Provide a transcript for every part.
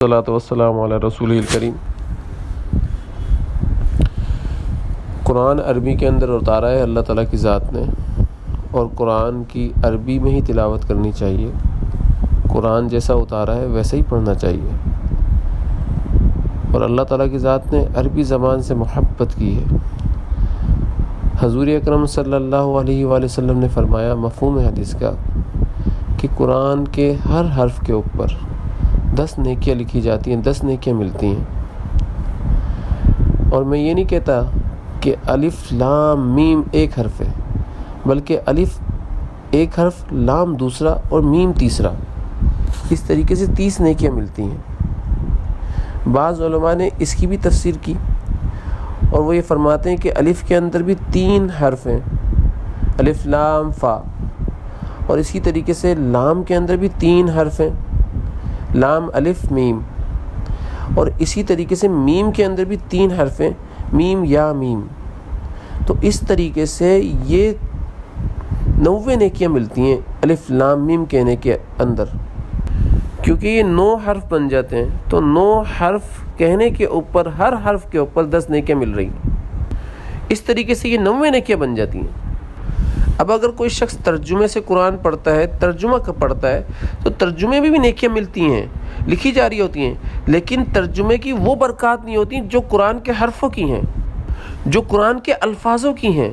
वस्सलातु वस्सलामु अला रसूलिल करीम। कुरान अरबी के अंदर उतारा है अल्लाह ताला की ज़ात ने, और कुरान की अरबी में ही तिलावत करनी चाहिए। कुरान जैसा उतारा है वैसे ही पढ़ना चाहिए। और अल्लाह ताला की ज़ात ने अरबी ज़बान से मोहब्बत की है। हज़ूर अकरम सल्लल्लाहु अलैहि वसल्लम ने फरमाया मफ़हूम हदीस का कि कुरान के हर हर्फ के ऊपर 10 नेकियां लिखी जाती हैं, 10 नेकियां मिलती हैं। और मैं ये नहीं कहता कि अलिफ लाम मीम एक हर्फ है, बल्कि अलिफ एक हर्फ, लाम दूसरा और मीम तीसरा, इस तरीके से 30 नेकियां मिलती हैं। बाज़ उलमा ने इसकी भी तफसीर की और वो ये फरमाते हैं कि अलिफ के अंदर भी 3 हर्फ हैं, अलिफ लाम फ़ा, और इसी तरीके से लाम के अंदर भी 3 हर्फ हैं, लाम अलिफ मीम, और इसी तरीके से मीम के अंदर भी 3 हर्फ हैं, मीम या मीम। तो इस तरीके से ये 90 नेकियां मिलती हैं अलिफ लाम मीम कहने के अंदर, क्योंकि ये 9 हर्फ बन जाते हैं। तो 9 हर्फ कहने के ऊपर हर हर्फ के ऊपर 10 नेकियां मिल रही हैं। इस तरीके से ये 90 नेकियां बन जाती हैं। अब अगर कोई शख्स तर्जुमे से कुरान पढ़ता है, तर्जुमा का पढ़ता है, तो तर्जुमे में भी नेकियां मिलती हैं, लिखी जा रही होती हैं, लेकिन तर्जुमे की वो बरकत नहीं होती जो कुरान के हर्फों की हैं, जो कुरान के अल्फाजों की हैं।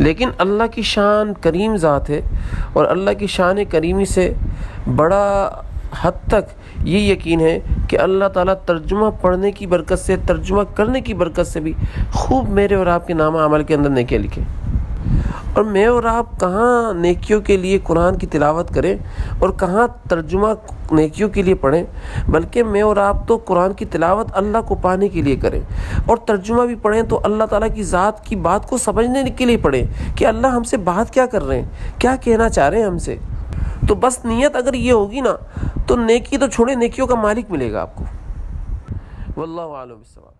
लेकिन अल्लाह की शान करीम ज़ात है, और अल्लाह की शान करीमी से बड़ा हद तक ये यकीन है कि अल्लाह ताला तर्जुमा पढ़ने की बरकत से, तर्जुमा करने की बरकत से भी खूब मेरे और आपके नाम अमल के अंदर नेकियां लिखे। और मैं और आप कहाँ नेकियों के लिए कुरान की तिलावत करें और कहाँ तर्जुमा नेकियों के लिए पढ़ें, बल्कि मैं और आप तो कुरान की तिलावत अल्लाह को पाने के लिए करें, और तर्जुमा भी पढ़ें तो अल्लाह ताला की ज़ात की बात को समझने के लिए पढ़ें कि अल्लाह हमसे बात क्या कर रहे हैं, क्या कहना चाह रहे हैं हमसे। तो बस नीयत अगर ये होगी ना, तो नेकी तो छोड़े, नेकियों का मालिक मिलेगा आपको। वल्लाहु आलम बिस्सवाब।